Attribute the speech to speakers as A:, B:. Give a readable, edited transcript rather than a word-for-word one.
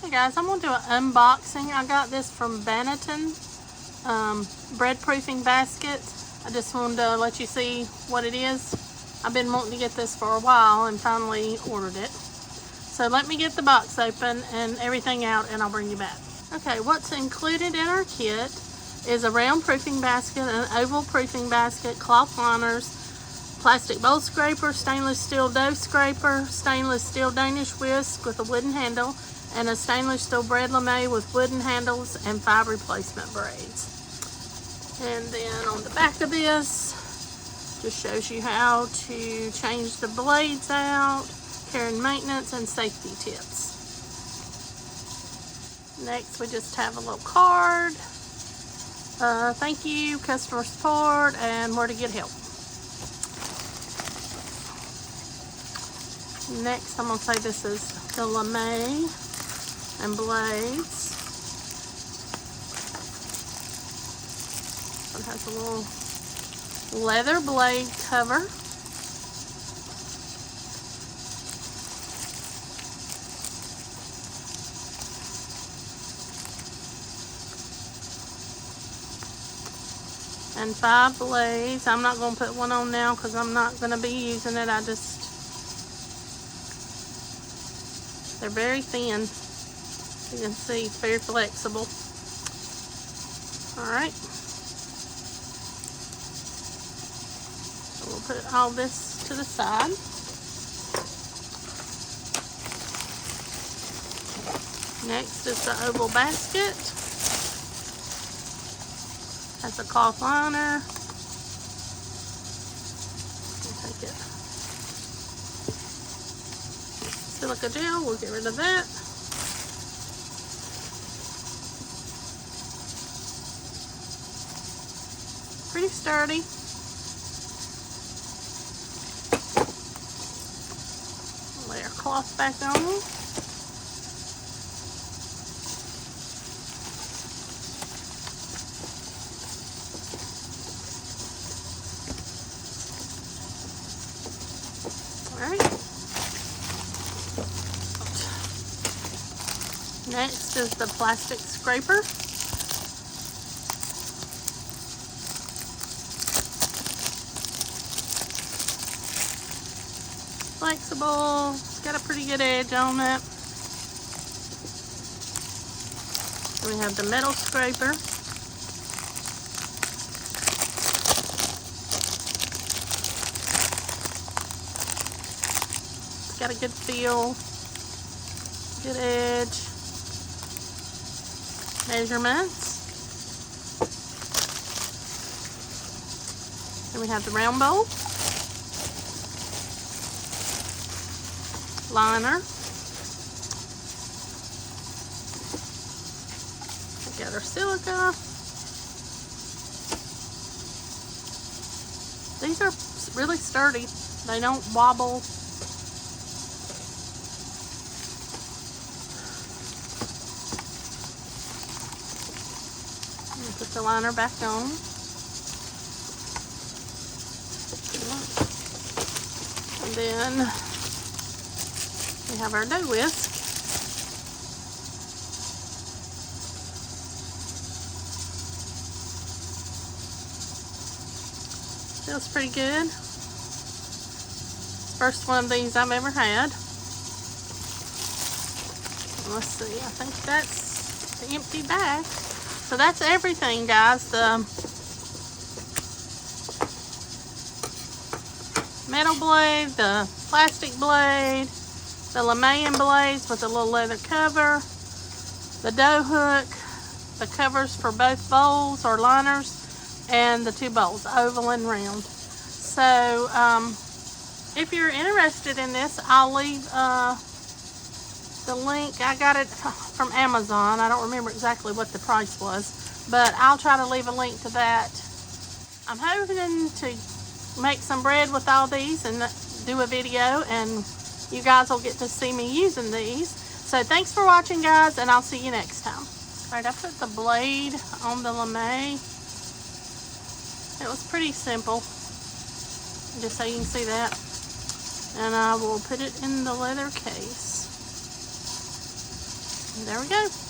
A: Okay guys, I'm going to do an unboxing. I got this from Banneton Bread Proofing Basket. I just wanted to let you see what it is. I've been wanting to get this for a while and finally ordered it. So let me get the box open and everything out and I'll bring you back. Okay, what's included in our kit is a round proofing basket, an oval proofing basket, cloth liners, plastic bowl scraper, stainless steel dough scraper, stainless steel Danish whisk with a wooden handle, and a stainless steel bread lame with wooden handles and 5 replacement braids. And then on the back of this, just shows you how to change the blades out, care and maintenance, and safety tips. Next, we just have a little card. Thank you, customer support, and where to get help. Next, I'm going to say this is the lame and blades. It has a little leather blade cover. And 5 blades. I'm not going to put one on now because I'm not going to be using it. They're very thin. You can see it's very flexible. Alright. So we'll put all this to the side. Next is the oval basket. Has a cloth liner. I'll take it. Silica gel, we'll get rid of that. Pretty sturdy. Lay our cloth back on. Alright. Next is the plastic scraper. Flexible. It's got a pretty good edge on it. We have the metal scraper. It's got a good feel, good edge. Measurements. Then we have the round bowl. Liner. We got our silica. These are really sturdy. They don't wobble. Put the liner back on. And then we have our dough whisk. Feels pretty good. First one of these I've ever had. Let's see, I think that's the empty bag. So that's everything, guys. The metal blade, the plastic blade, the lame blades with a little leather cover, the dough hook, the covers for both bowls or liners, and the 2 bowls, oval and round. So if you're interested in this, I'll leave the link. I got it from Amazon. I don't remember exactly what the price was, but I'll try to leave a link to that. I'm hoping to make some bread with all these and do a video, and you guys will get to see me using these. So thanks for watching, guys, and I'll see you next time. Alright, I put the blade on the lame. It was pretty simple, just so you can see that. And I will put it in the leather case. There we go.